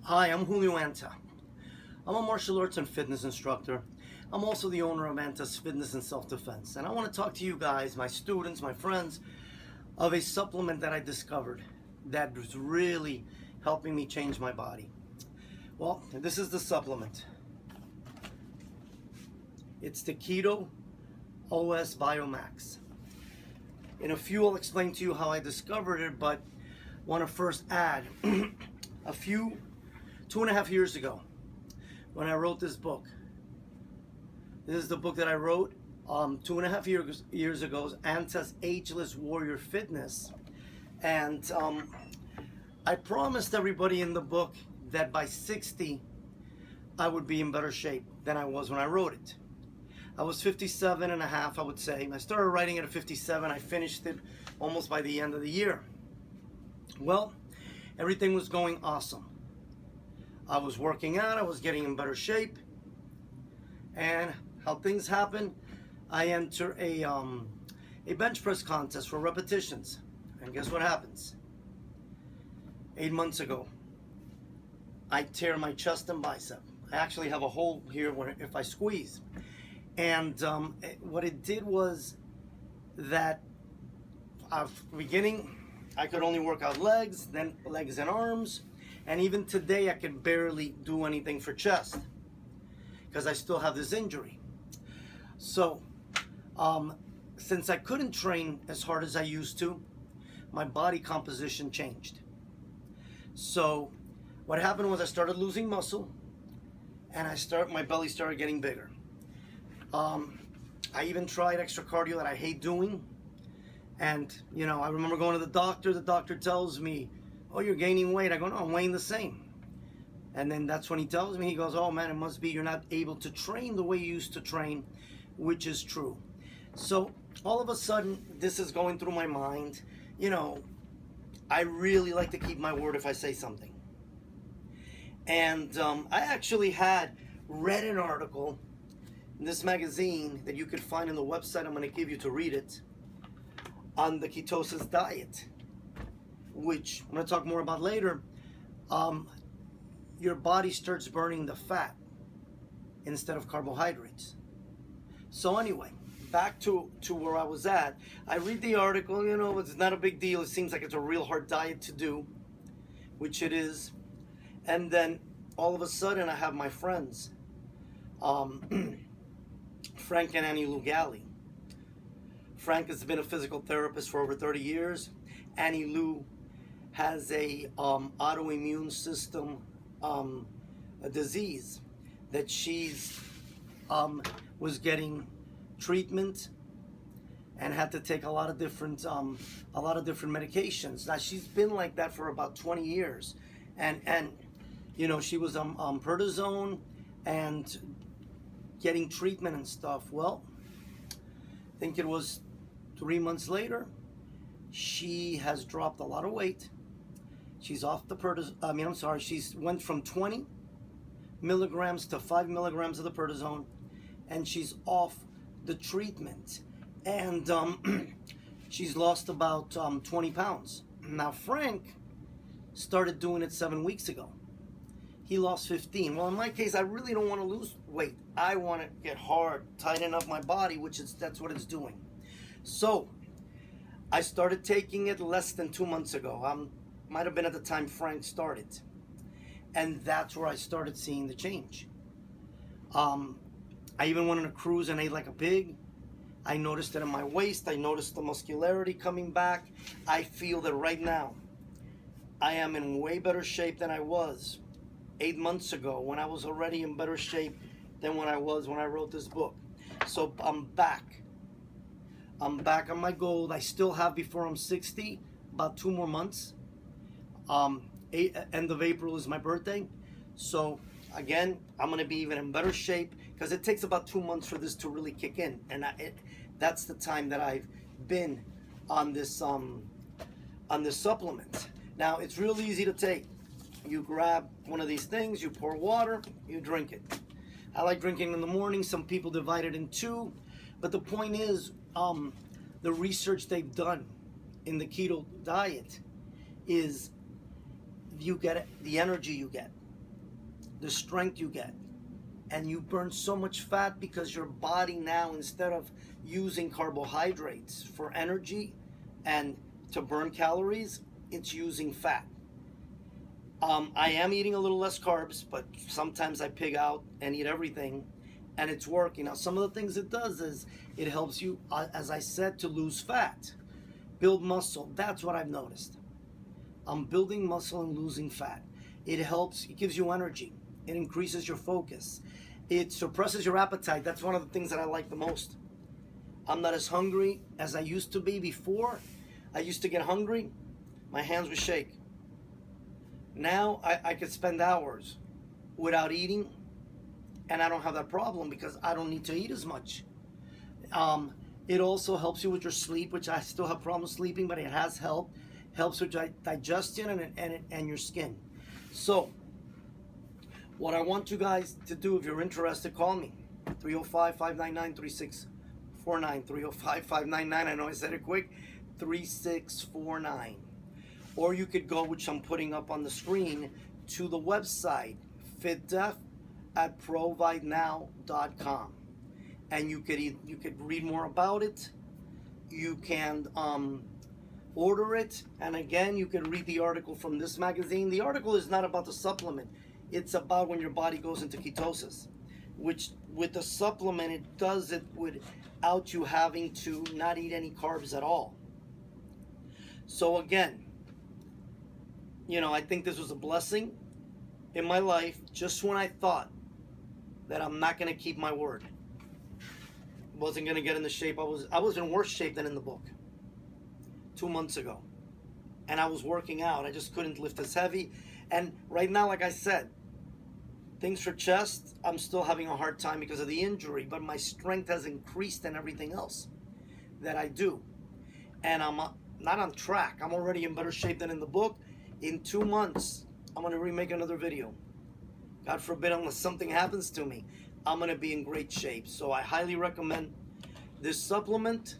Hi, I'm Julio Anta. I'm a martial arts and fitness instructor. I'm also the owner of Anta's Fitness and Self-Defense. And I want to talk to you guys, my students, my friends, of a supplement that I discovered that was really helping me change my body. Well, this is the supplement. It's the Keto OS Biomax. In a few, I'll explain to you how I discovered it, but want to first add a few 2.5 years ago when I wrote this book. This is the book that I wrote 2.5 years ago, Anta's Ageless Warrior Fitness. And I promised everybody in the book that by 60, I would be in better shape than I was when I wrote it. I was 57 and a half, I would say. I started writing it at 57. I finished it almost by the end of the year. Well, everything was going awesome. I was working out, I was getting in better shape, and how things happen, I enter a bench press contest for repetitions, and guess what happens? 8 months ago, I tear my chest and bicep. I actually have a hole here if I squeeze, and what it did was that at the beginning, I could only work out legs, then legs and arms. And even today, I can barely do anything for chest because I still have this injury. So, since I couldn't train as hard as I used to, my body composition changed. So, what happened was I started losing muscle, and my belly started getting bigger. I even tried extra cardio that I hate doing, and I remember going to the doctor. The doctor tells me, "Oh, you're gaining weight." I go, "No, I'm weighing the same." And then that's when he tells me, he goes, "Oh man, it must be you're not able to train the way you used to train," which is true. So all of a sudden, this is going through my mind. I really like to keep my word if I say something. And I actually had read an article in this magazine that you could find on the website I'm going to give you to read it, on the ketosis diet, which I'm going to talk more about later. Your body starts burning the fat instead of carbohydrates. So anyway, back to where I was at. I read the article, it's not a big deal. It seems like it's a real hard diet to do, which it is. And then all of a sudden I have my friends, Frank and Annie Lugali. Frank has been a physical therapist for over 30 years. Annie Lou has a autoimmune system a disease that she's was getting treatment and had to take a lot of different medications. Now she's been like that for about 20 years, and she was on prednisone and getting treatment and stuff. Well, I think it was 3 months later, she has dropped a lot of weight. She's off the prednisone. She's went from 20 milligrams to 5 milligrams of the prednisone, and she's off the treatment. And she's lost about 20 pounds. Now, Frank started doing it 7 weeks ago. He lost 15. Well, in my case, I really don't want to lose weight. I want to get hard, tighten up my body, that's what it's doing. So, I started taking it less than 2 months ago. Might have been at the time Frank started. And that's where I started seeing the change. I even went on a cruise and ate like a pig. I noticed it in my waist. I noticed the muscularity coming back. I feel that right now, I am in way better shape than I was 8 months ago, when I was already in better shape than when I was when I wrote this book. So I'm back. I'm back on my goal. I still have, before I'm 60, about 2 more months. End of April is my birthday. So again, I'm going to be even in better shape, because it takes about 2 months for this to really kick in. And that's the time that I've been on this supplement. Now, it's real easy to take. You grab one of these things, you pour water, you drink it. I like drinking in the morning. Some people divide it in two. But the point is, the research they've done in the keto diet is you get the energy you get. the strength you get. And you burn so much fat because your body now, instead of using carbohydrates for energy and to burn calories, it's using fat. I am eating a little less carbs, but sometimes I pig out and eat everything, and it's working. Now, some of the things it does is it helps you, as I said, to lose fat, build muscle. That's what I've noticed. I'm building muscle and losing fat. It helps, it gives you energy. It increases your focus. It suppresses your appetite. That's one of the things that I like the most. I'm not as hungry as I used to be before. I used to get hungry, my hands would shake. Now I could spend hours without eating, and I don't have that problem because I don't need to eat as much. It also helps you with your sleep, which I still have problems sleeping, but it has helped. Helps with digestion and your skin. So, what I want you guys to do, if you're interested, call me. 305-599-3649. 305-599, I know I said it quick, 3649. Or you could go, which I'm putting up on the screen, to the website, fitdef at providenow.com. And you could read more about it. You can order it. And again, you can read the article from this magazine. The article is not about the supplement. It's about when your body goes into ketosis, which with the supplement, it does it without you having to not eat any carbs at all. So again, I think this was a blessing in my life just when I thought that I'm not going to keep my word. Wasn't going to get in the shape. I was in worse shape than in the book 2 months ago. And I was working out. I just couldn't lift as heavy. And right now, like I said, things for chest, I'm still having a hard time because of the injury, but my strength has increased in everything else that I do. And I'm not on track. I'm already in better shape than in the book. In 2 months, I'm going to remake another video. God forbid, unless something happens to me, I'm going to be in great shape. So I highly recommend this supplement.